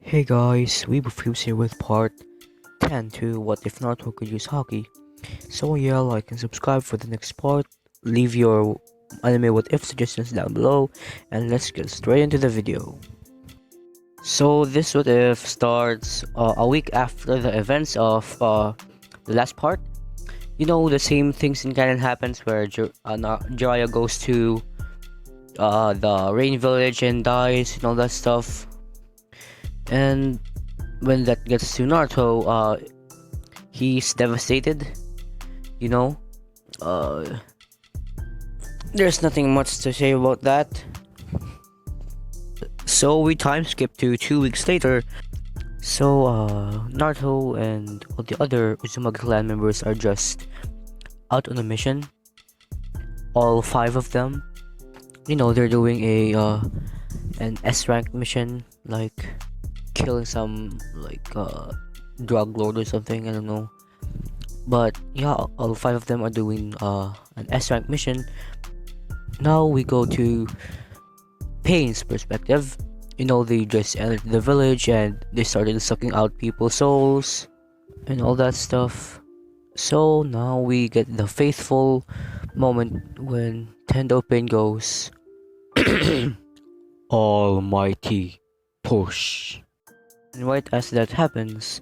Hey guys, WeebOfWeebs here with part 10 to What If Naruto Could Use Haki. So yeah, like and subscribe for the next part, leave your anime what if suggestions down below, and let's get straight into the video. So this what if starts a week after the events of the last part. You know, the same things in canon happens where Jiraiya goes to the rain village and dies and all that stuff. And when that gets to Naruto, he's devastated. You know, uh, there's nothing much to say about that. So we time skip to 2 weeks later. So Naruto and all the other Uzumaki clan members are just out on a mission. All 5 of them. You know, they're doing an S rank mission, like killing some drug lord or something. I don't know. But yeah, all 5 of them are doing an S rank mission. Now we go to Pain's perspective. You know, they just entered the village and they started sucking out people's souls and all that stuff. So now we get the faithful moment when Tendo Pain goes Almighty push. And right as that happens,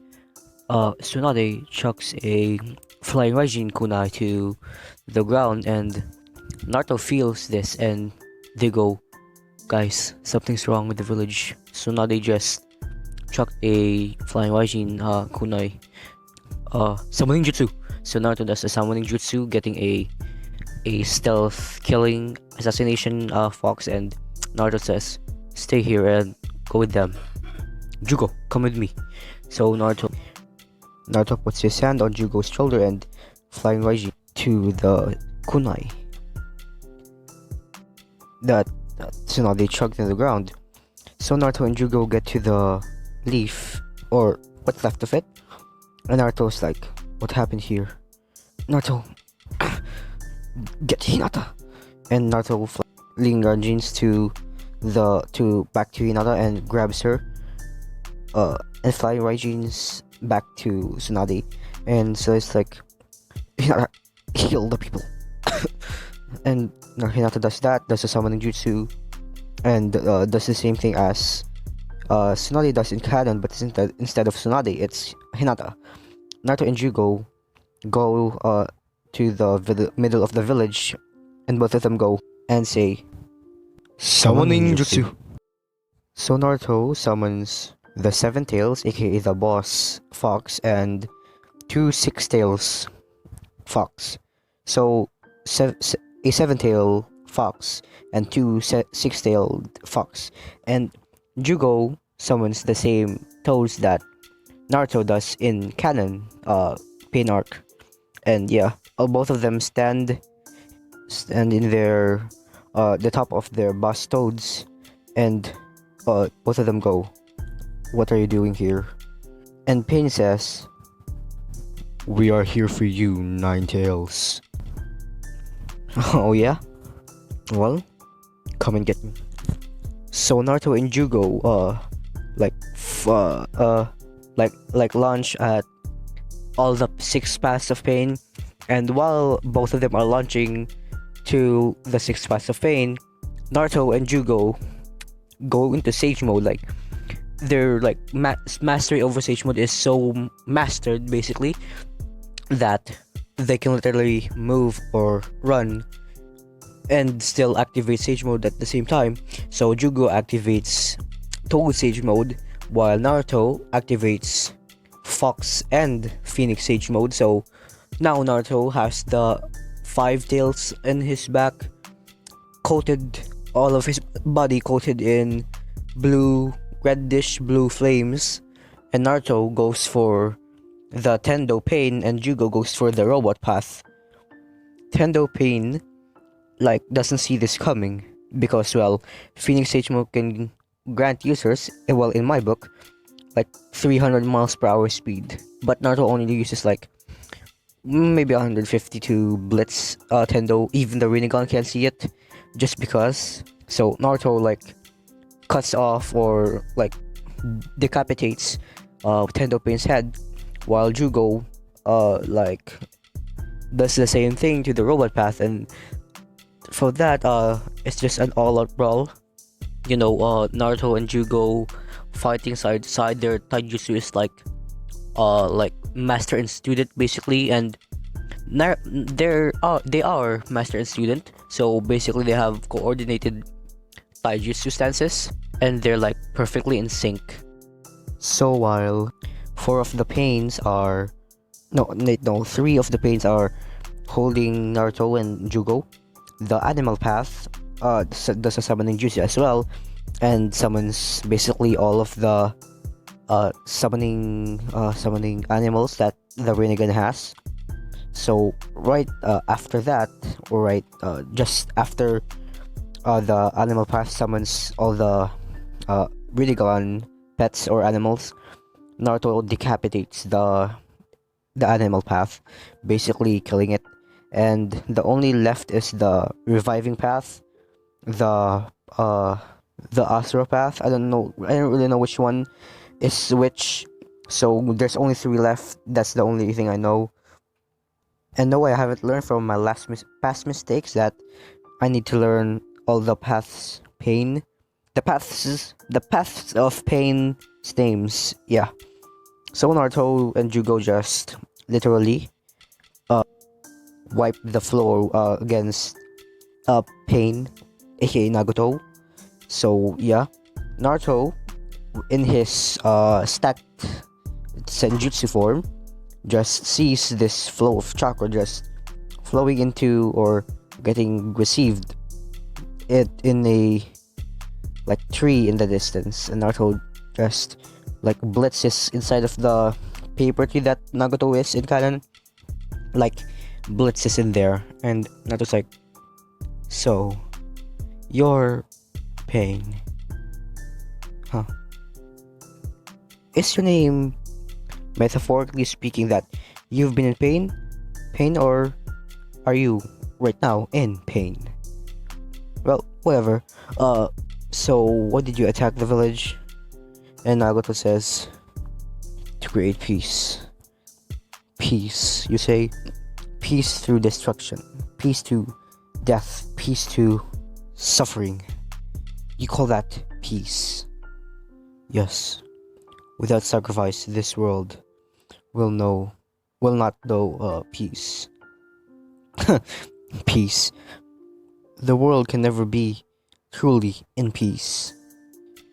Tsunade chucks a flying Raijin kunai to the ground, and Naruto feels this and they go, guys, something's wrong with the village. Tsunade just chucked a flying Raijin kunai summoning jutsu. So Naruto does a summoning jutsu, getting a stealth killing assassination fox, and Naruto says, stay here and go with them. Jugo, come with me. So Naruto puts his hand on Jugo's shoulder and flying Raiji to the kunai that Tsunade chugged in the ground. So Naruto and Jugo get to the leaf, or what's left of it, and Naruto's like, what happened here? Naruto, get Hinata! And Naruto flying Raijins to back to Hinata and grabs her, and flying Raijins back to Tsunade, and so it's like, Hinata, heal the people. And Hinata does that, does a summoning jutsu, and does the same thing as Tsunade does in canon, but instead of Tsunade, it's Hinata. Naruto and Jugo go to the middle of the village, and both of them go and say, summoning jutsu. So Naruto summons the 7 tails, aka the boss fox, and 2 6-tails fox. So a 7-tail fox and 2 6-tailed fox. And Jugo summons the same toads that Naruto does in canon Pain arc. And yeah, both of them stand in their the top of their boss toads, and both of them go, what are you doing here? And Pain says, we are here for you, 9 tails. Oh yeah? Well, come and get me. So Naruto and Jugo launch at all the 6 paths of pain, and while both of them are launching to the 6 paths of pain, Naruto and Jugo go into sage mode. Like, their mastery over sage mode is so mastered basically that they can literally move or run and still activate sage mode at the same time. So Jugo activates Toad sage mode, while Naruto activates Fox and Phoenix sage mode. So now Naruto has the 5 tails in his back, coated, all of his body coated in reddish blue flames, and Naruto goes for the Tendo Pain and Jugo goes for the robot path. Tendo Pain doesn't see this coming because, well, Phoenix sage mode can grant users, well, in my book, 300 miles per hour speed, but Naruto only uses maybe 150 to blitz Tendo. Even the Rinnegan can't see it, just because. So Naruto cuts off or decapitates Tendo Pain's head, while Jugo like does the same thing to the robot path, and for that it's just an all-out brawl. Naruto and Jugo fighting side to side. Their taijutsu is like master and student basically, and they are master and student, so basically they have coordinated taijutsu stances, and they're like perfectly in sync. So while four of the pains are no, three of the pains are holding Naruto and Jugo, the animal path does a summoning jutsu as well, and summons basically all of the summoning animals that the Rinnegan has. So right after that, or right just after the animal path summons all the Rinnegan pets or animals, Naruto decapitates the animal path, basically killing it, and the only left is the reviving path, the Asura path. I don't really know which one is which, so there's only three left. That's the only thing I know. And no way I haven't learned from my past mistakes that I need to learn all the paths the paths of pain names. Yeah. So Naruto and Jugo just literally wipe the floor against Pain, aka Naruto. So yeah, Naruto in his stacked senjutsu form just sees this flow of chakra just flowing into or getting received it in a like tree in the distance, and Naruto just like blitzes inside of the paper tree that Naruto is in canon, like blitzes in there, and Naruto's like, so your Pain, huh? Is your name, metaphorically speaking, that you've been in pain, or are you right now in pain? Well, whatever. So why did you attack the village? And Naruto says, to create peace. Peace, you say? Peace through destruction, peace to death, peace to suffering. You call that peace? Yes. Without sacrifice, this world will not know peace. Peace. The world can never be truly in peace.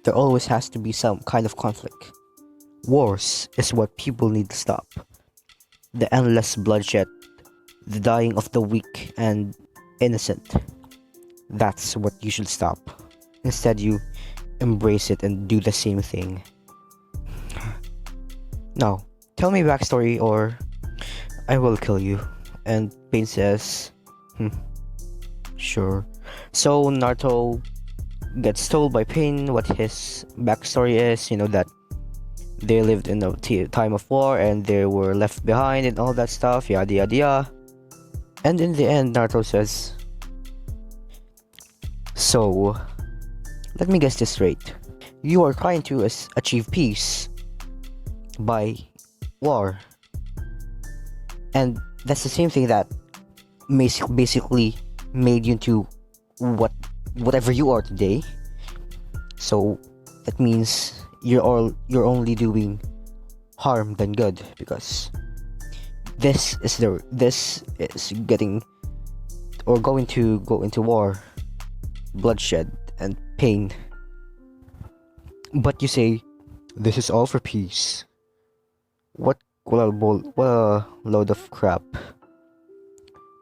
There always has to be some kind of conflict. Wars is what people need to stop. The endless bloodshed, the dying of the weak and innocent. That's what you should stop. Instead, you embrace it and do the same thing. Now, tell me backstory or I will kill you. And Pain says, sure. So Naruto gets told by Pain what his backstory is, that they lived in a time of war and they were left behind and all that stuff, yada yada yada. And in the end, Naruto says, so, let me guess this straight. You are trying to achieve peace by war. And that's the same thing that basically made you into whatever you are today. So that means you're only doing harm than good, because this is getting or going to go into war, bloodshed and pain. But you say this is all for peace. What a load of crap.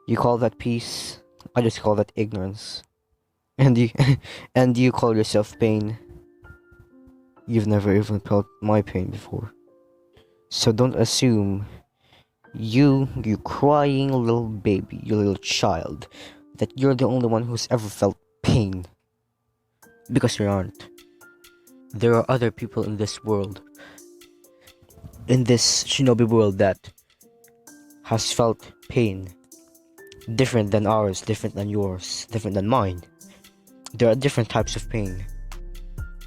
You call that peace? I just call that ignorance. And you call yourself Pain. You've never even felt my pain before. So don't assume you crying little baby, you little child, that you're the only one who's ever felt pain. Because you aren't. There are other people in this world, in this shinobi world, that has felt pain. Different than ours, different than yours, different than mine. There are different types of pain.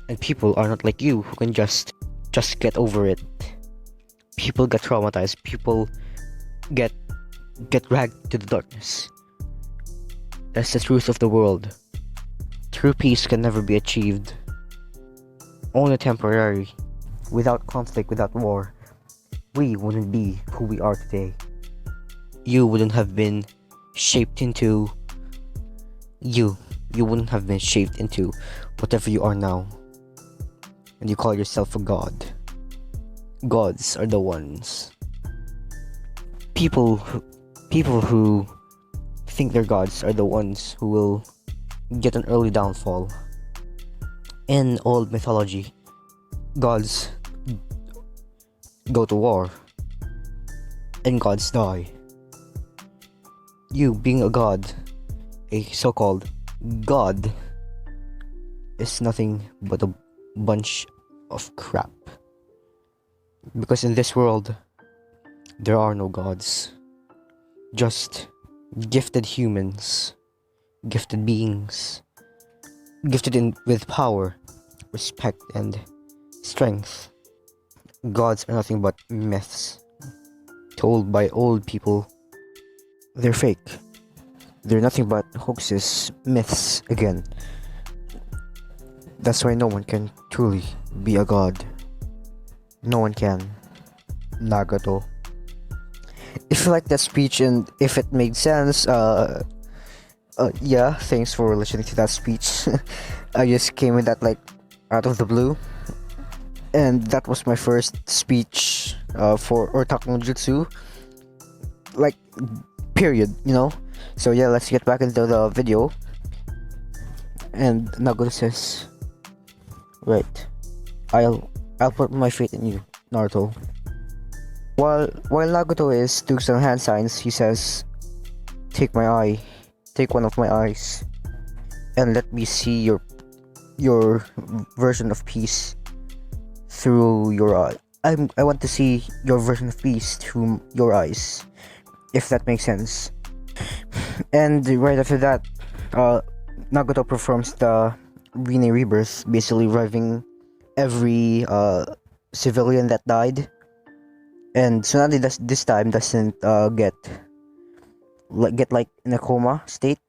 And people are not like you who can just Just get over it. People get traumatized. People get dragged to the darkness. That's the truth of the world. True peace can never be achieved. Only temporary. Without conflict, without war, we wouldn't be who we are today. You wouldn't have been shaped into you. You wouldn't have been shaped into whatever you are now. And you call yourself a god. Gods are the ones. People who think they're gods are the ones who will get an early downfall. In old mythology, gods go to war and gods die. You being a god, a so-called god, is nothing but a bunch of crap. Because in this world, there are no gods. Just gifted humans, gifted beings, gifted with power, respect, and strength. Gods are nothing but myths told by old people. They're fake. They're nothing but hoaxes, myths again. That's why no one can truly be a god. No one can. Nagato. If you like that speech and if it made sense, yeah, thanks for listening to that speech. I just came with that like out of the blue. And that was my first speech for Otaku no Jutsu. Like, period, you know? So yeah, let's get back into the video. And Nagato says, right, I'll put my faith in you, Naruto. While Nagato is doing some hand signs, he says, take my eye, take one of my eyes, and let me see your version of peace through your eye. I want to see your version of peace through your eyes, if that makes sense. And right after that, Nagato performs the Rin Rebirth, basically reviving every civilian that died. And Tsunade this time doesn't get like in a coma state.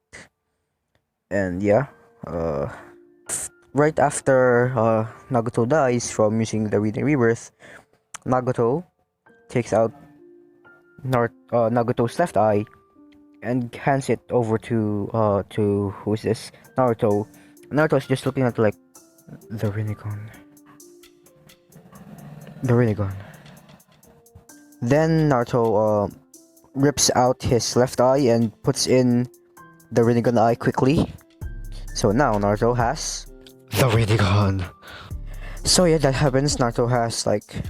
And yeah, right after Nagato dies from using the Rin Rebirth, Nagato takes out Nagato's left eye and hands it over to who is this? Naruto. Naruto's just looking at like the Rinnegan. Then Naruto rips out his left eye and puts in the Rinnegan eye quickly. So now Naruto has the Rinnegan. So yeah, that happens. Naruto has like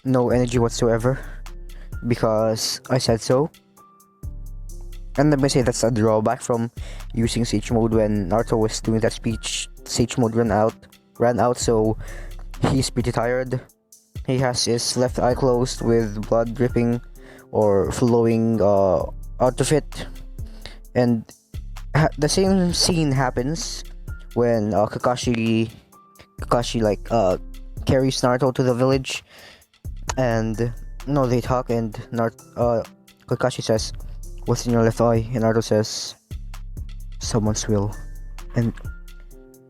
no energy whatsoever because I said so. And let me say that's a drawback from using Sage Mode. When Naruto was doing that speech, Sage Mode ran out, so he's pretty tired. He has his left eye closed with blood dripping or flowing out of it. And the same scene happens when Kakashi like carries Naruto to the village, and they talk, and Kakashi says, "What's in your left eye?" And Naruto says, "Someone's will." And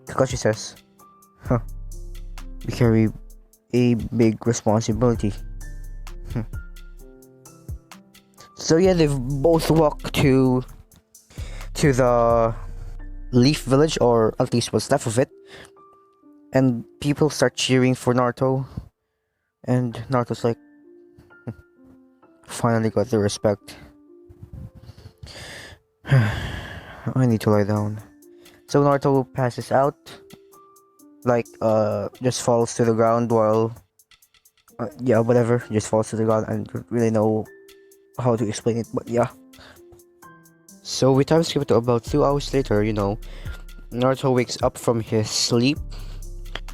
Kakashi says, "Huh, we carry a big responsibility." So yeah, they've both walked to the Leaf Village, or at least what's left of it, and people start cheering for Naruto, and Naruto's like, finally got the respect. I need to lie down. So Naruto passes out, like just falls to the ground while whatever, just falls to the ground. I don't really know how to explain it, but yeah. So we time skip to about 2 hours later. Naruto wakes up from his sleep.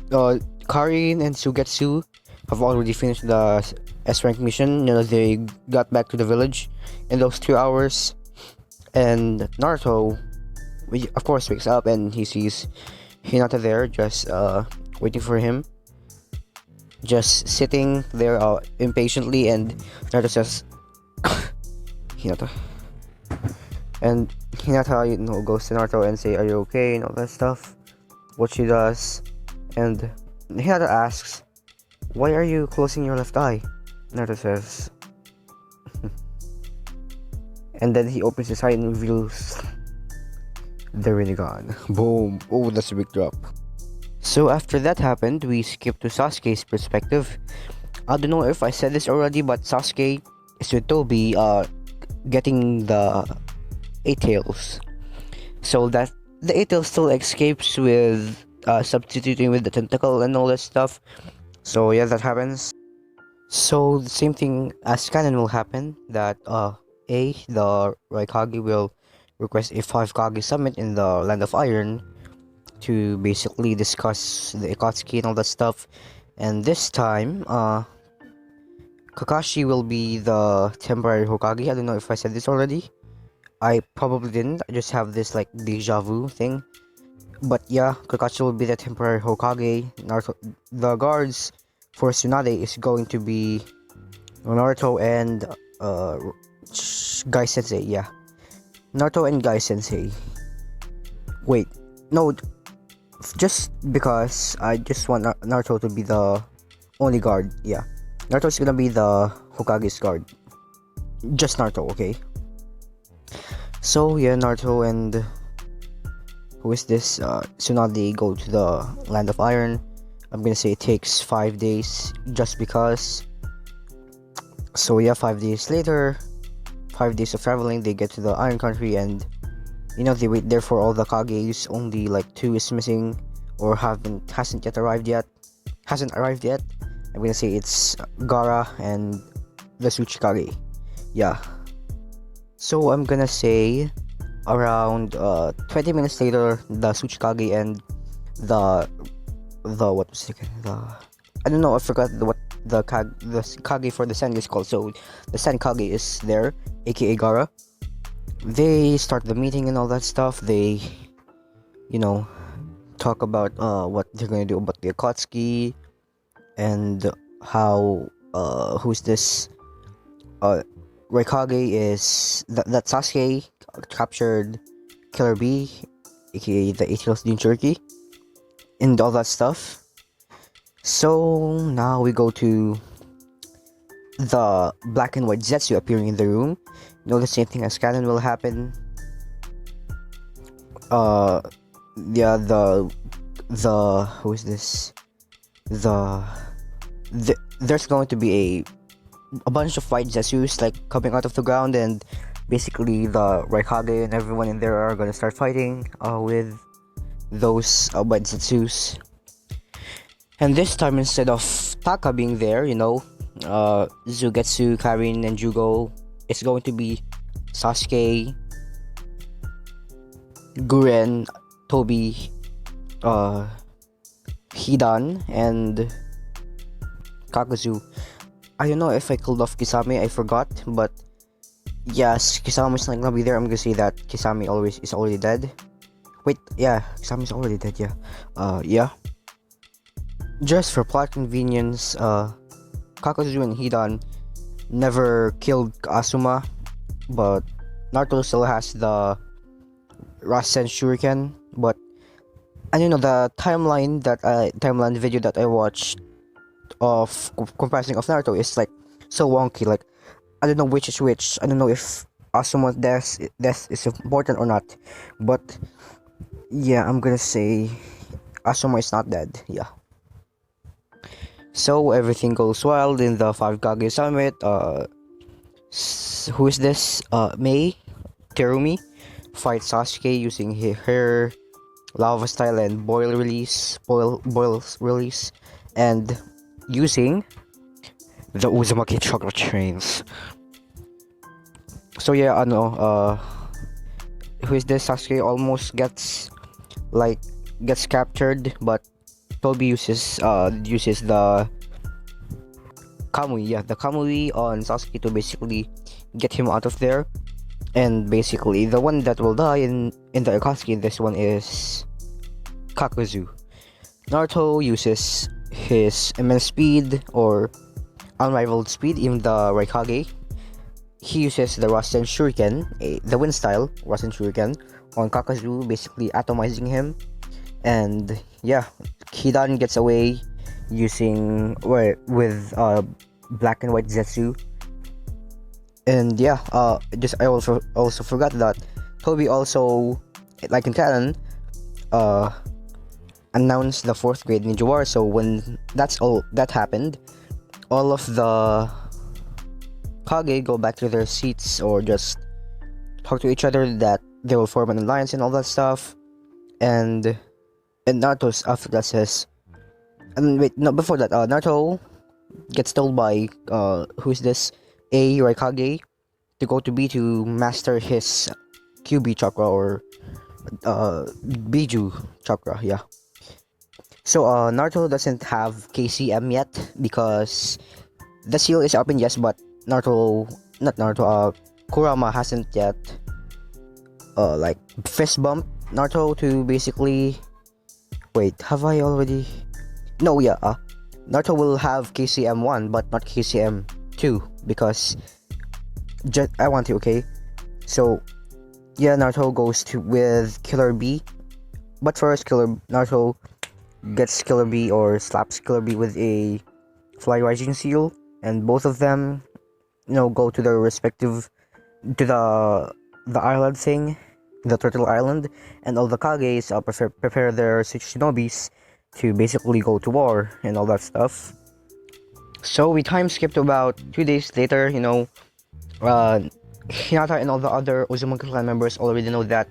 Karin and Sugetsu have already finished the S-rank mission. They got back to the village in those 2 hours. And Naruto, of course, wakes up and he sees Hinata there, just waiting for him. just sitting there impatiently, and Naruto says, Hinata. And Hinata, goes to Naruto and say, "Are you okay?" and all that stuff. What she does, and Hinata asks, "Why are you closing your left eye?" Naruto says, and then he opens his eye and reveals the Rinnegan. Boom! Oh, that's a big drop. So after that happened, we skip to Sasuke's perspective. I don't know if I said this already, but Sasuke is with Toby, getting the eight tails. So that the eight tails still escapes with substituting with the tentacle and all that stuff. So yeah, that happens. So the same thing as canon will happen, that the Raikage will request a 5 Kage summit in the Land of Iron to basically discuss the Akatsuki and all that stuff. And this time, Kakashi will be the temporary Hokage. I don't know if I said this already. I probably didn't. I just have this like deja vu thing. But yeah, Kakashi will be the temporary Hokage. Naruto, the guards for Tsunade is going to be Naruto and Guy Sensei. Yeah, Naruto and Guy Sensei. Wait, no, just because I just want Naruto to be the only guard. Yeah, Naruto's gonna be the Hokage's guard. Just Naruto, okay? So yeah, Naruto and who is this? Tsunade go to the Land of Iron. I'm gonna say it takes 5 days just because. So yeah, 5 days later, 5 days of traveling, they get to the Iron Country, and they wait there for all the Kages. Only like 2 is missing or hasn't arrived yet. I'm gonna say it's Gaara and the Tsuchikage. Yeah. So I'm gonna say around 20 minutes later, the Tsuchikage and the what was it? I don't know. I forgot what the Kage for the Sen is called. So the Sen Kage is there, aka Gaara. They start the meeting and all that stuff. They, talk about what they're gonna do about the Akatsuki and how who's this Raikage is that Sasuke captured Killer B, aka the Eight-Tails Jinchuriki, and all that stuff. So now we go to the black and white Zetsu appearing in the room. The same thing as canon will happen. Yeah, the who is this? There's going to be a bunch of white Zetsus like coming out of the ground, and basically the Raikage and everyone in there are gonna start fighting with those white Zetsus. And this time, instead of Taka being there, Zugetsu, Karin, and Jugo, it's going to be Sasuke, Guren, Toby, Hidan, and Kakuzu. I don't know if I killed off Kisame, I forgot, but yes, Kisame's not gonna be there. I'm gonna say that Kisame is already dead. Wait, yeah, Kisame's already dead, yeah. Yeah. Just for plot convenience, Kakuzu and Hidan never killed Asuma, but Naruto still has the Rasen Shuriken. But the timeline video that I watched of comparison of Naruto is like so wonky. Like I don't know which is which. I don't know if Asuma's death is important or not. But yeah, I'm gonna say Asuma is not dead. Yeah. So everything goes wild in the 5 Kage Summit. Who is this? Mei Terumi fights Sasuke using her lava style and boil release, and using the Uzumaki chocolate trains. So yeah, who is this? Sasuke almost gets captured, but Toby uses the Kamui, the Kamui on Sasuke to basically get him out of there. And basically, the one that will die in the Akatsuki in this one is Kakuzu. Naruto uses his immense speed or unrivaled speed in the Raikage. He uses the Rasen Shuriken, the wind style Rasen Shuriken, on Kakazu, basically atomizing him. And yeah, Hidan gets away using with black and white Zetsu. And yeah, I also forgot that Toby also, like in canon, announced the fourth grade ninja war. So when that happened, all of the Kage go back to their seats or just talk to each other that they will form an alliance and all that stuff. And Naruto's after that says, and wait, no, before that, Naruto gets told by who's this A Raikage to go to B to master his QB chakra or Biju chakra, yeah. So Naruto doesn't have KCM yet because the seal is open, yes, but Kurama hasn't yet like fist bump Naruto to basically, wait, have I already? No, yeah, Naruto will have KCM 1 but not KCM 2 because I want to, okay? So yeah, Naruto goes to with Killer B, but first Naruto gets Killer B or slaps Killer B with a Fly Rising Seal, and both of them, go to their respective, to the island thing, the Turtle Island, and all the Kages prepare their Shinobis to basically go to war and all that stuff. So we time skip to about 2 days later. Hinata and all the other Uzumaki clan members already know that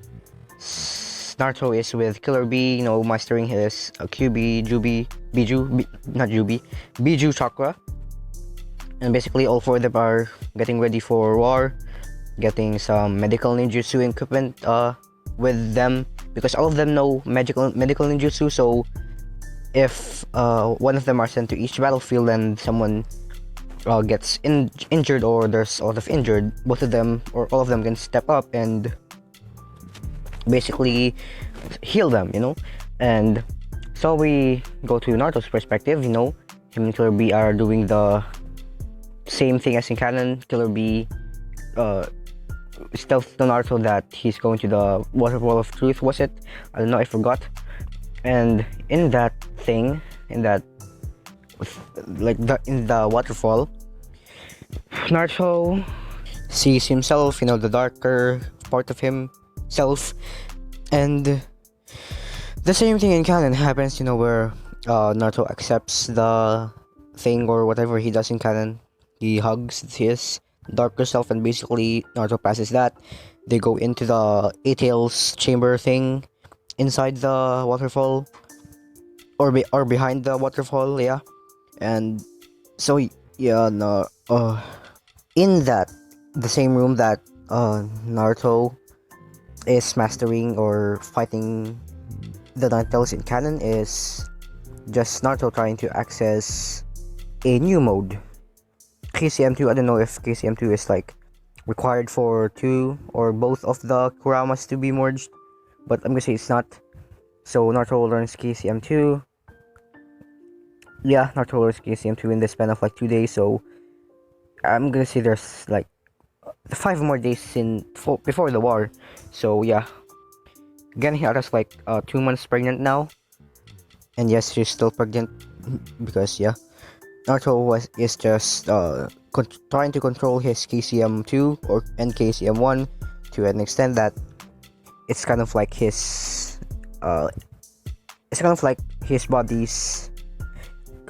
Naruto is with Killer B, mastering his Biju chakra. And basically all four of them are getting ready for war, getting some medical ninjutsu equipment with them, because all of them know medical ninjutsu. So if one of them are sent to each battlefield and someone gets injured or there's a lot of injured, both of them or all of them can step up and basically heal them, and so we go to Naruto's perspective. Him and Killer B are doing the same thing as in canon. Killer B stealth to Naruto that he's going to the waterfall of truth, was it? I don't know, I forgot. And in that thing, in the waterfall, Naruto sees himself, the darker part of himself. And the same thing in canon happens, where Naruto accepts the thing or whatever he does in canon. He hugs his darker self, and basically Naruto passes that. They go into the Eight-Tails chamber thing inside the waterfall, or behind the waterfall, yeah. And so yeah, in the same room that Naruto is mastering or fighting the Nine-Tails in canon is just Naruto trying to access a new mode, KCM2. I don't know if KCM2 is like required for two or both of the Kuramas to be merged, but I'm gonna say it's not. So Naruto learns KCM2. Yeah, Naruto learns KCM2 in the span of like 2 days. So I'm gonna say there's like 5 more days before the war. So yeah, again, Hinata's like 2 months pregnant now, and yes, she's still pregnant because yeah, Naruto is just trying to control his KCM2 and KCM1 to an extent that it's kind of like his body's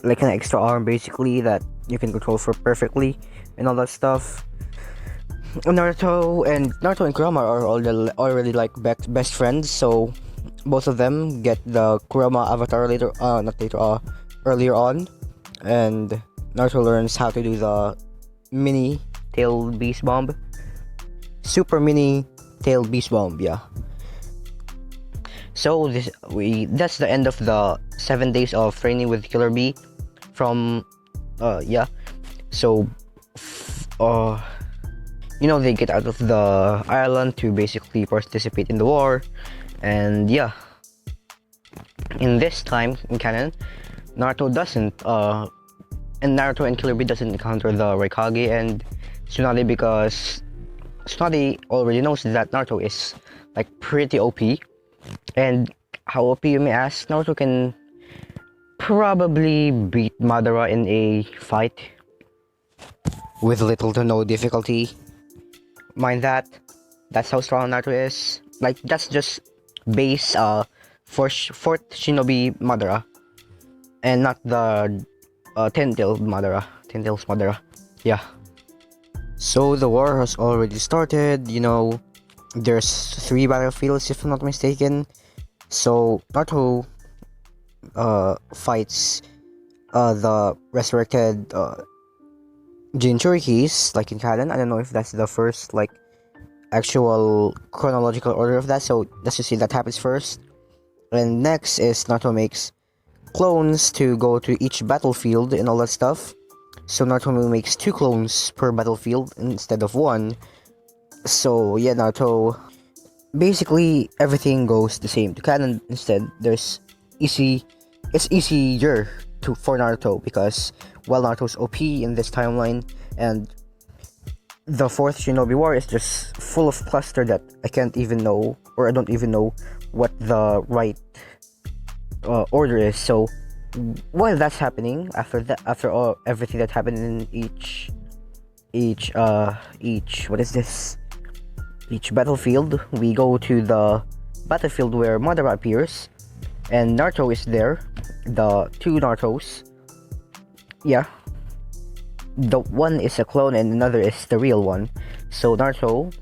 like an extra arm, basically, that you can control for perfectly and all that stuff. Naruto and Kurama are already like best friends, so both of them get the Kurama avatar earlier on, and Naruto learns how to do the mini tail beast bomb, super mini tail beast bomb, yeah. So that's the end of the 7 days of training with Killer B from yeah. So they get out of the island to basically participate in the war, and yeah, in this time in canon, Naruto doesn't. And Naruto and Killer Bee doesn't encounter the Raikage and Tsunade because Tsunade already knows that Naruto is like pretty OP. And how OP, you may ask? Naruto can probably beat Madara in a fight with little to no difficulty. Mind that. That's how strong Naruto is. Like, that's just base fourth Shinobi Madara. And not the Ten-tailed Madara. Ten-tails Madara. Yeah. So the war has already started, you know. There's 3 battlefields if I'm not mistaken. So Naruto fights the resurrected Jinchurikis, like in canon. I don't know if that's the first like actual chronological order of that, so let's just see that happens first. And next is Naruto makes clones to go to each battlefield and all that stuff. So Naruto makes 2 clones per battlefield instead of 1. So yeah, Naruto, basically everything goes the same to canon. Instead, it's easier for Naruto because while Naruto's OP in this timeline, and the 4th Shinobi War is just full of cluster that I can't even know, or I don't even know what the right order is. So while that's happening, after all everything that happened in each battlefield, we go to the battlefield where Madara appears, and Naruto is there. The 2 Narutos. Yeah. The one is a clone and another is the real one. So Naruto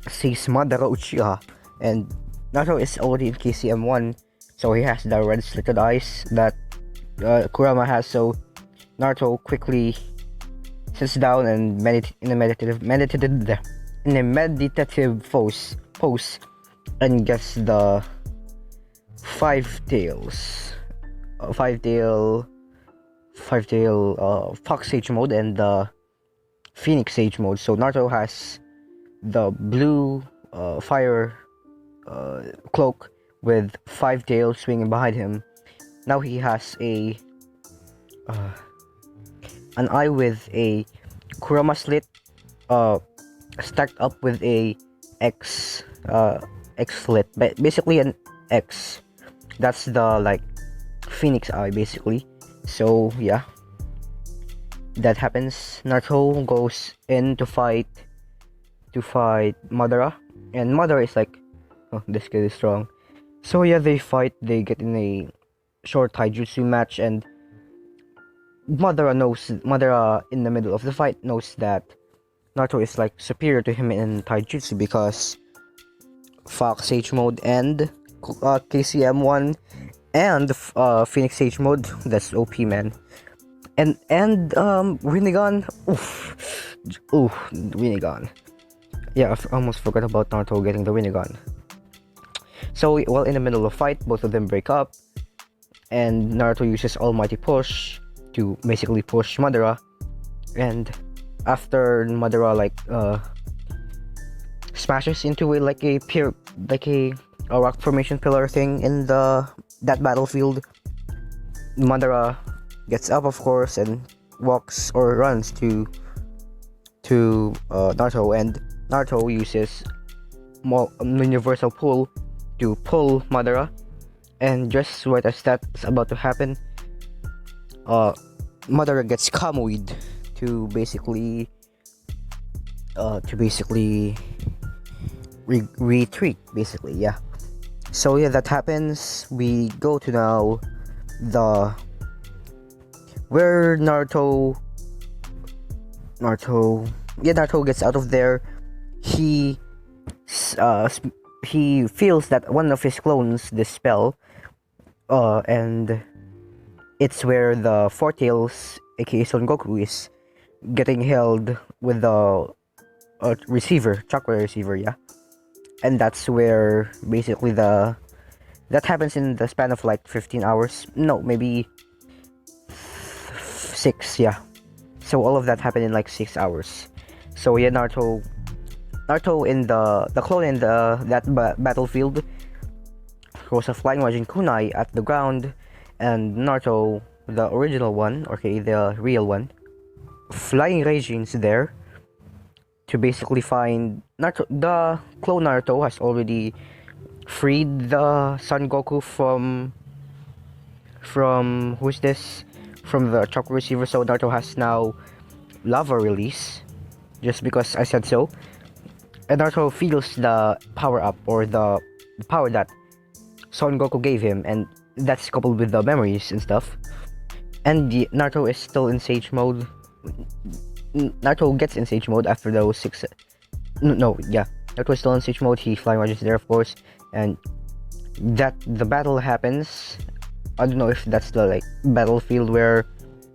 sees Madara Uchiha, and Naruto is already in KCM 1, so he has the red slitted eyes that Kurama has. So Naruto quickly sits down and in a meditative pose and gets the five tail Fox Sage mode and the Phoenix Sage mode. So Naruto has the blue fire cloak with 5 tails swinging behind him. Now he has an eye with a Kurama slit stacked up with a X slit, basically an X. That's the like Phoenix eye basically. So yeah, that happens. Naruto goes in to fight Madara, and Madara is like, oh, this kid is strong. So yeah, they fight. They get in a short taijutsu match, and Madara in the middle of the fight knows that Naruto is like superior to him in taijutsu because Fox Sage mode and KCM 1 and Phoenix Sage mode, that's OP, man. And Rinnegan, Rinnegan. Yeah, I almost forgot about Naruto getting the Rinnegan. So while in the middle of fight, both of them break up, and Naruto uses Almighty Push to basically push Madara. And after Madara smashes into a rock formation pillar thing in that battlefield, Madara gets up, of course, and walks or runs to Naruto, and Naruto uses universal pull to pull Madara. And just right as that's about to happen, Madara gets Kamui'd to basically retreat, basically. Yeah. So yeah, that happens. We go to now where Naruto gets out of there. He feels that one of his clones dispel, and it's where the 4 tails, aka Son Goku, is getting held with the receiver, chakra receiver. Yeah. And that's where basically that happens in the span of like 15 hours. No, maybe 6, yeah. So all of that happened in like 6 hours. So yeah, Naruto in the clone in that battlefield throws a flying Majin Kunai at the ground, and Naruto the original one, okay, the real one, Flying Reijin's there to basically find Naruto. The clone Naruto has already freed the Son Goku from who's this? From the chakra receiver. So Naruto has now lava release, just because I said so. And Naruto feels the power up, or the power that Son Goku gave him, and that's coupled with the memories and stuff. And Naruto is still in Sage mode. Naruto gets in Sage mode after those 6. Naruto is still in Sage mode. He Flying Rogers there, of course, and that the battle happens. I don't know if that's the like battlefield where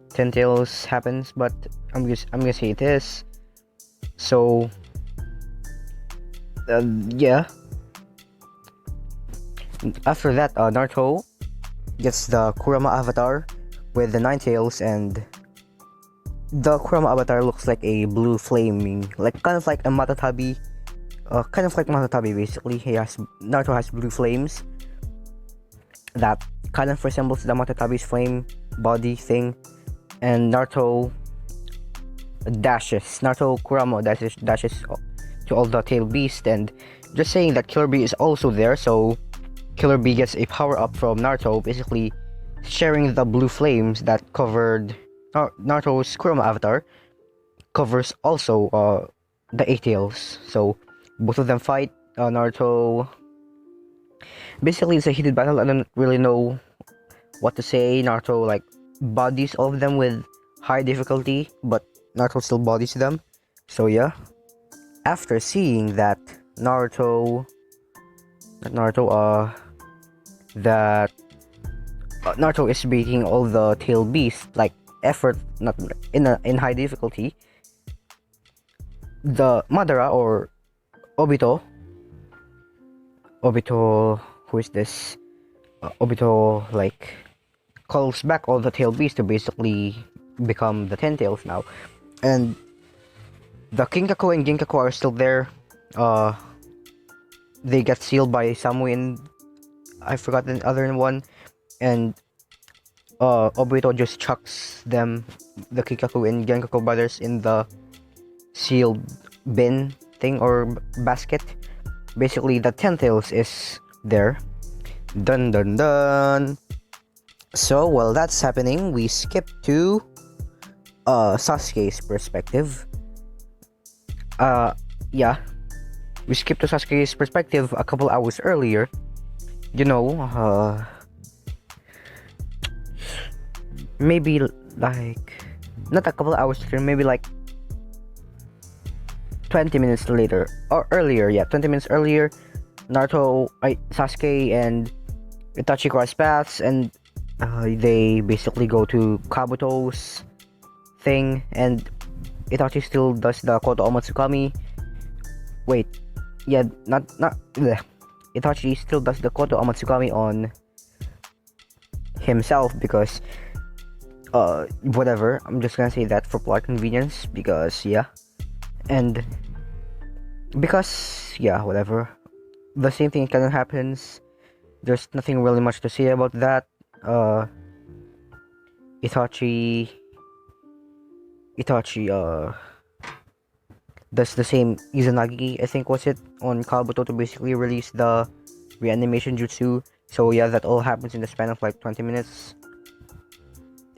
Ten Tails happens, but I'm gonna say it is. So yeah. After that, Naruto gets the Kurama avatar with the 9 tails, and the Kurama avatar looks like a blue flaming, like kind of like a Matatabi, basically. Naruto has blue flames that kind of resembles the Matatabi's flame body thing, and Kurama dashes to all the tail beast, and just saying that Killer Bee is also there, so Killer Bee gets a power up from Naruto, basically sharing the blue flames that covered Naruto's Kurama avatar, covers also the 8 tails. So both of them fight. Naruto, basically it's a heated battle. I don't really know what to say. Naruto like bodies all of them with high difficulty, but Naruto still bodies them. So yeah, after seeing that Naruto is beating all the tail beasts like effort, not in high difficulty, the Madara or Obito, who is this? Obito like calls back all the tail beasts to basically become the 10 tails now, and the Kinkaku and Ginkaku are still there. They get sealed by Samui and I forgot the other one, and Obito just chucks them, the Kikaku and Genkaku brothers, in the sealed bin thing or basket. Basically, the 10 tails is there. Dun dun dun. So while that's happening, we skip to Sasuke's perspective. We skip to Sasuke's perspective a couple hours earlier. Maybe like not a couple hours later, maybe like 20 minutes later or earlier. 20 minutes earlier, Sasuke and Itachi cross paths, and they basically go to Kabuto's thing, and Itachi still does the Koto Omatsukami. Itachi still does the Koto Amatsukami on himself because whatever, I'm just gonna say that for plot convenience, because whatever, the same thing kind of happens. There's nothing really much to say about that. Itachi does the same Izanagi, I think was it, on Kabuto to basically release the reanimation jutsu. So yeah, that all happens in the span of like 20 minutes.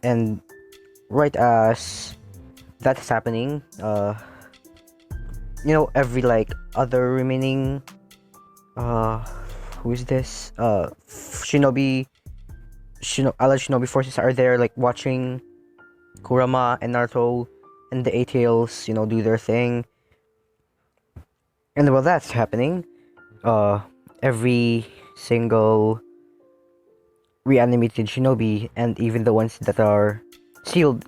And right as that's happening, every like other remaining who is this? Allied Shinobi forces are there, like watching Kurama and Naruto and the 8 tails, do their thing. And while that's happening, every single reanimated shinobi, and even the ones that are sealed,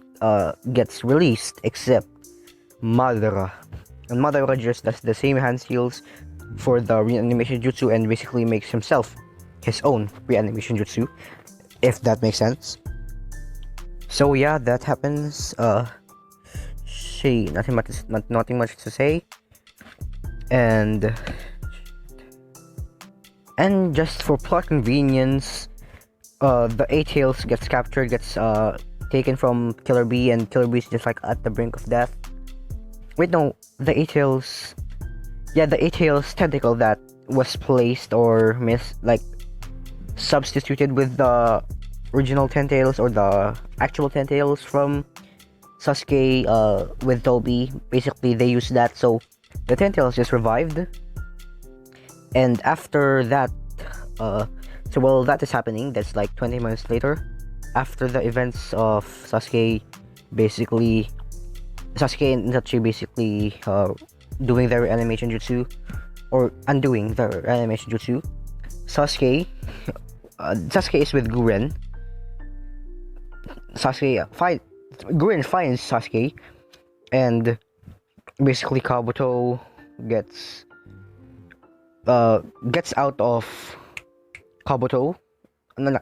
gets released, except Madara. And Madara just does the same hand seals for the reanimation jutsu and basically makes himself his own reanimation jutsu, if that makes sense. So yeah, that happens. Nothing much to say. And just for plot convenience, the A-Tails gets captured, gets taken from Killer B, and Killer B's just like at the brink of death. Wait, no, the A-Tails, yeah, the A-Tails tentacle that was placed or substituted with the original Ten-Tails or the actual Ten-Tails from Sasuke with Toby. Basically, they used that, so the Ten-Tails just revived. And after that, so while that is happening, that's like 20 minutes later, after the events of Sasuke and Itachi basically doing their animation jutsu, or undoing their animation jutsu, Sasuke is with Guren. Guren finds Sasuke, and basically Kabuto gets out of Kabuto. No.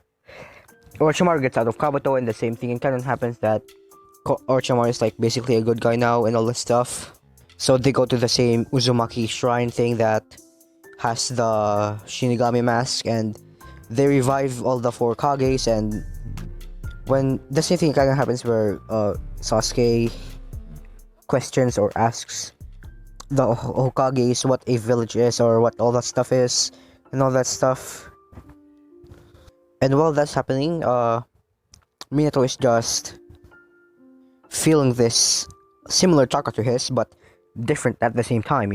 Orochimaru gets out of Kabuto, and the same thing in canon happens, that Orochimaru is like basically a good guy now and all that stuff. So they go to the same Uzumaki shrine thing that has the Shinigami mask, and they revive all the 4 Kages. And when the same thing kind of happens, where Sasuke questions or asks the Hokages what a village is, or what all that stuff is, and all that stuff. And while that's happening, Minato is just feeling this similar chakra to his, but different at the same time,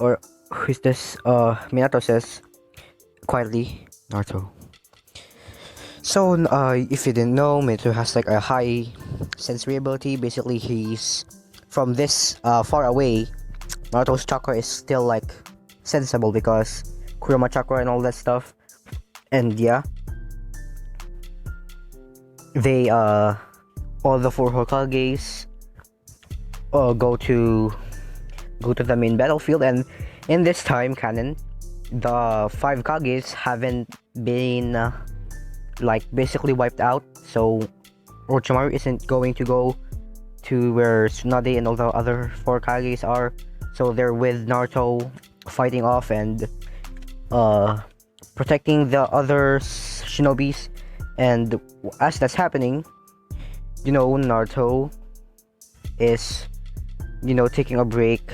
or who's this? Minato says quietly, Naruto. So, if you didn't know, Minato has like a high sensory ability. Basically, he's from this far away. Naruto's chakra is still like sensible because Kurama chakra and all that stuff. And yeah, they all the 4 Hokages go to the main battlefield, and in this time canon, the 5 Kages haven't been basically wiped out. So Orochimaru isn't going to go to where Tsunade and all the other 4 Kages are, so they're with Naruto fighting off and protecting the other shinobis. And as that's happening, Naruto is taking a break.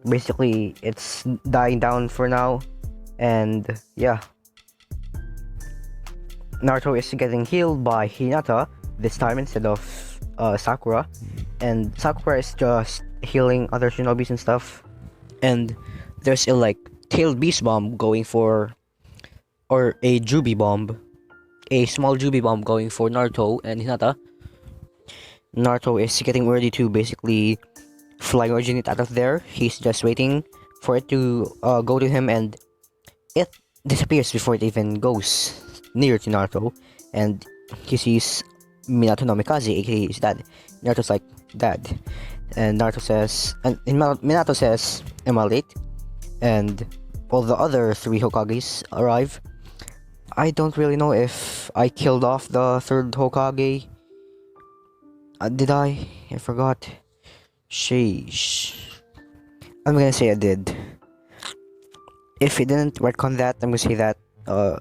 Basically, it's dying down for now, and yeah, Naruto is getting healed by Hinata this time instead of Sakura, and Sakura is just healing other shinobis and stuff. And there's a tailed beast bomb going for, or a Jubi bomb, a small Jubi bomb going for Naruto and Hinata. Naruto is getting ready to basically fly originate out of there. He's just waiting for it to go to him, and it disappears before it even goes near to Naruto. And he sees Minato no Mikaze, aka his dad. Naruto's like, "Dad," and Minato says, "Am I late?" And all the other 3 Hokages arrive. I don't really know if I killed off the 3rd Hokage. Did I? I forgot. Sheesh. I'm gonna say I did. If he didn't retcon that, I'm gonna say that the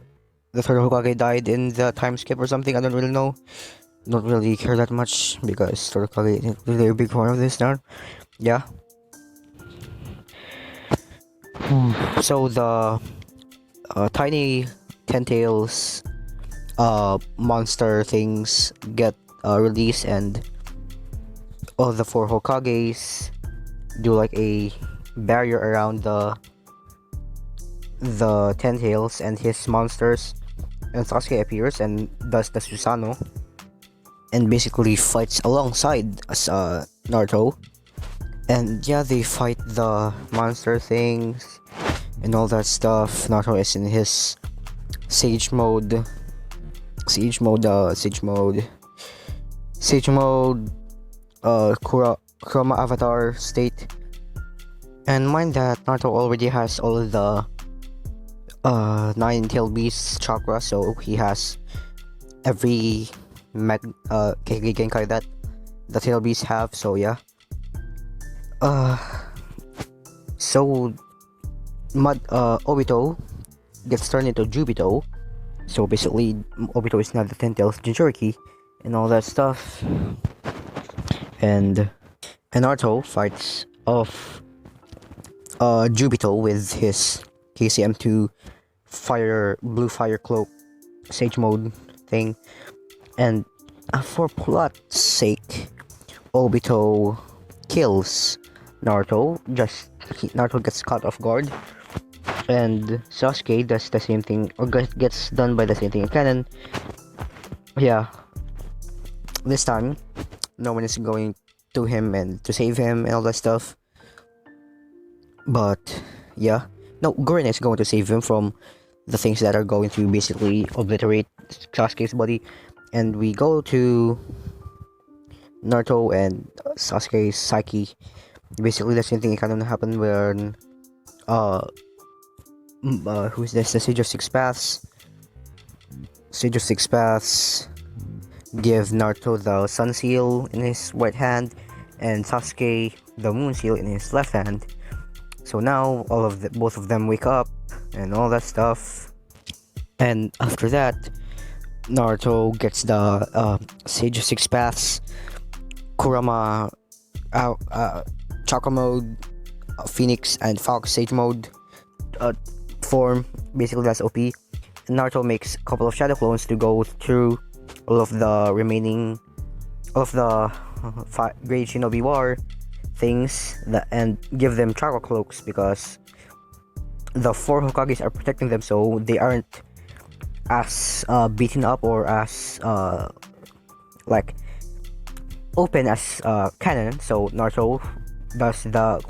3rd Hokage died in the time skip or something. I don't really know. Don't really care that much because 3rd Hokage isn't really a big part of this now. Yeah. So the tiny Ten-Tails monster things get released, and all the 4 Hokages do like a barrier around the Ten-Tails and his monsters, and Sasuke appears and does the Susanoo and basically fights alongside Naruto. And yeah, they fight the monster things and all that stuff. Naruto is in his sage mode, Kurama avatar state. And mind that Naruto already has all of the 9 tailed beasts chakra, so he has every Kekkei Genkai that the tailed beasts have. So yeah, so Obito gets turned into Jubito. So basically, Obito is now the 10-tailed Jinchuriki and all that stuff. And Naruto fights off Jubito with his KCM2 blue fire cloak sage mode thing. And for plot's sake, Obito kills Naruto. Naruto gets caught off guard, and Sasuke does the same thing, or gets done by the same thing in canon. Yeah, this time no one is going to him and to save him and all that stuff. But yeah, no, Gurren is going to save him from the things that are going to basically obliterate Sasuke's body. And we go to Naruto and Sasuke's psyche. Basically, the same thing kind of happened when who's this? The Sage of Six Paths. Sage of Six Paths give Naruto the Sun Seal in his right hand, and Sasuke the Moon Seal in his left hand. So now both of them wake up and all that stuff. And after that, Naruto gets the Sage of Six Paths, Kurama, Chakra mode, Phoenix and Fox Sage mode form. Basically, that's OP. And Naruto makes a couple of shadow clones to go through all of the Great Shinobi War things and give them chakra cloaks, because the 4 Hokages are protecting them, so they aren't as beaten up or as like open as canon. So Naruto does the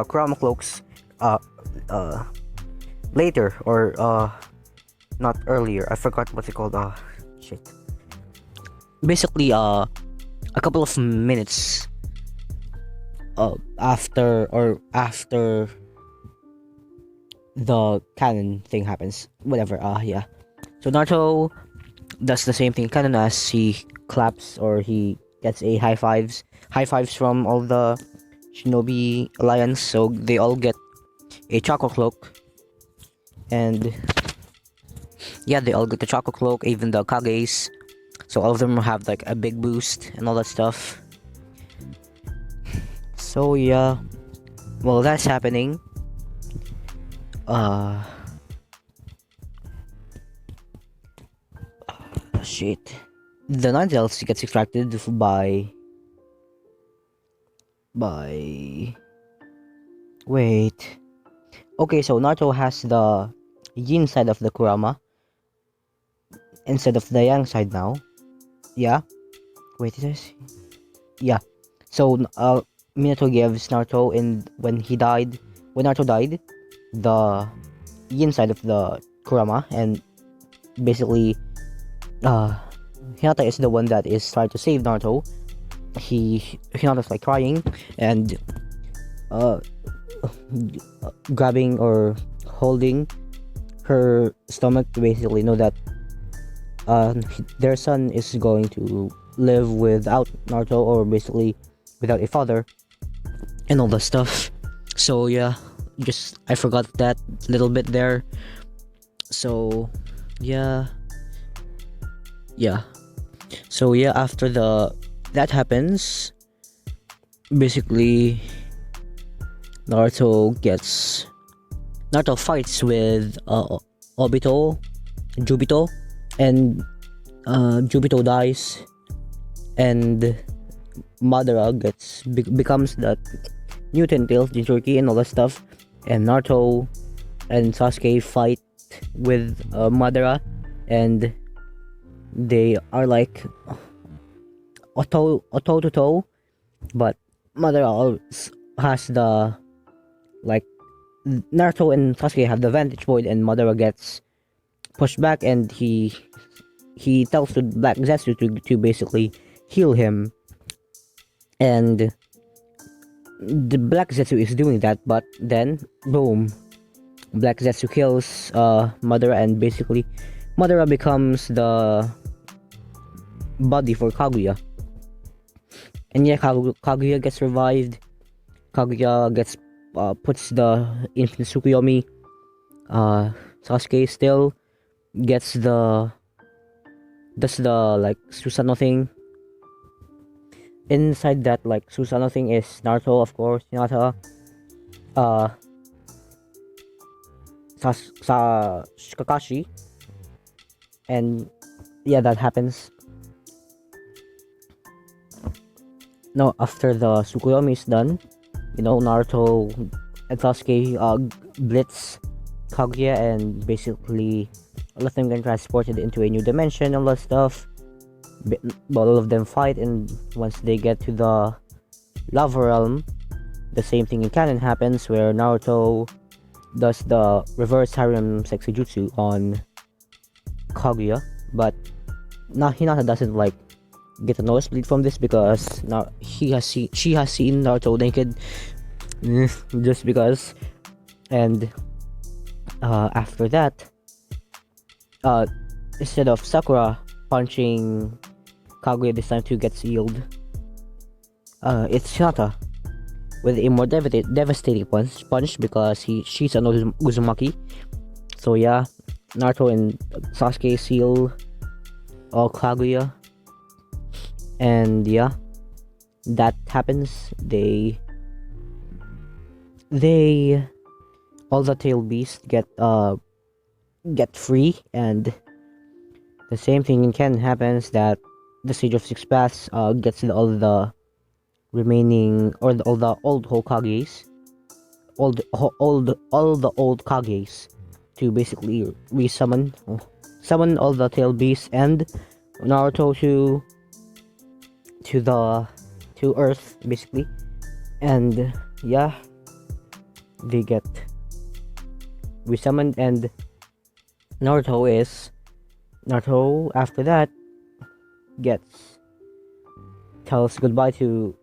Kurama cloaks later, or not earlier. I forgot what's it called. Shit. Basically, a couple of minutes after the canon thing happens. Whatever. Yeah. So Naruto does the same thing canon as he claps, or he gets a high fives from all the Shinobi Alliance. So they all get a chakra cloak, and yeah, they all get the chakra cloak, even the Kages. So all of them have like a big boost and all that stuff. So yeah, well, that's happening. Shit. The Ninetales gets extracted by wait. Okay, so Naruto has the yin side of the Kurama instead of the yang side now. Yeah. Wait, did I see? Yeah. So Minato gives Naruto when Naruto died, the yin side of the Kurama, and basically Hinata is the one that is trying to save Naruto. Hinata's like crying and grabbing or holding her stomach to basically know that their son is going to live without Naruto, or basically without a father and all that stuff. So yeah, I forgot that little bit there. So yeah. So yeah, after that happens, basically Naruto fights with Jubito, and Jubito dies, and Madara becomes the new 10-tailed Jinchuriki and all that stuff, and Naruto and Sasuke fight with Madara, and they are like a toe to toe, but Madara has the Naruto and Sasuke have the vantage point, and Madara gets pushed back, and he tells the Black Zetsu to basically heal him, and the Black Zetsu is doing that, but then boom, Black Zetsu kills Madara, and basically Madara becomes the body for Kaguya. And yeah, Kaguya gets revived. Kaguya puts the infinite Tsukuyomi Sasuke still gets the does the like Susanoo thing. Inside that like Susanoo thing is Naruto, of course, Hinata, uh Kakashi, and yeah, that happens. No, after the Tsukuyomi is done, Naruto and Sasuke blitz Kaguya and basically let them get transported into a new dimension and all that stuff. But all of them fight, and once they get to the lava realm, the same thing in canon happens where Naruto does the reverse harem sexijutsu on Kaguya, but Hinata doesn't like get a nosebleed from this because now she has seen Naruto naked just because. And after that, instead of Sakura punching Kaguya this time to get sealed, it's Hinata with a more devastating punch because she's an Uzumaki. So yeah, Naruto and Sasuke seal Kaguya, and yeah, that happens. They all the tail beasts get free, and the same thing in canon happens that the Sage of Six Paths gets all the remaining all the old Hokages, all the old Kages to basically summon all the tail beasts and Naruto to Earth basically, and yeah, they get resummoned, and Naruto after that tells goodbye to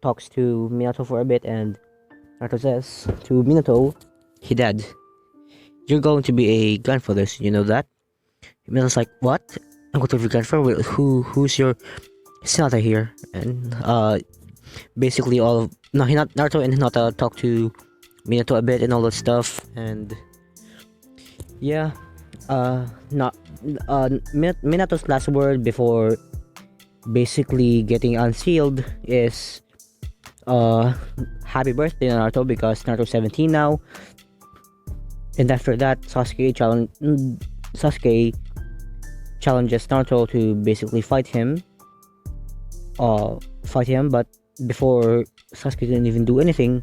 talks to Minato for a bit, and Naruto says to Minato, "Hey dad, you're going to be a grandfather, so you know that?" Minato's like, "What? I'm going to be a grandfather? Who's your Hinata here?" And basically Naruto and Hinata talk to Minato a bit and all that stuff, and yeah, Minato's last word before basically getting unsealed is happy birthday Naruto, because Naruto's 17 now. And after that, Sasuke challenges Naruto to basically fight him, but before Sasuke can even do anything,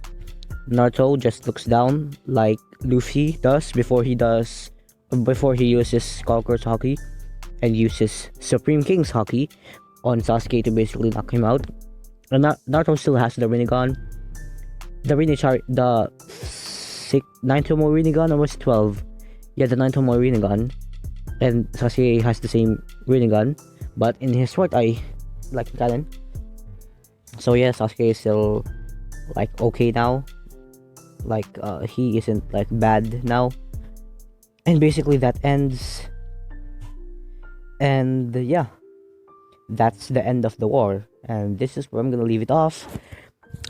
Naruto just looks down like Luffy does before he uses Skullgirl's Haki and uses Supreme King's Haki on Sasuke to basically knock him out. And Naruto still has the Rinnegan, the Nine-Tomo Rinnegan, or was it 12? Yeah, the Nine-Tomo Rinnegan, and Sasuke has the same Rinnegan, but in his right eye, like the canon. So yeah, Sasuke is still like okay now, like he isn't like bad now, and basically that ends, and yeah, that's the end of the war, and this is where I'm gonna leave it off.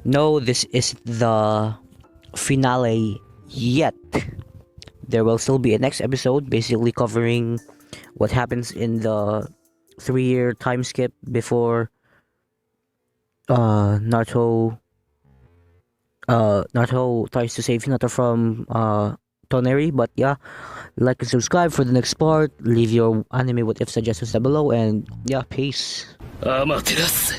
No, this isn't the finale yet. There will still be a next episode basically covering what happens in the 3-year time skip before Naruto tries to save Hinata from Toneri. But yeah, like and subscribe for the next part. Leave your anime what if suggestions down below, and yeah, peace. アマテラス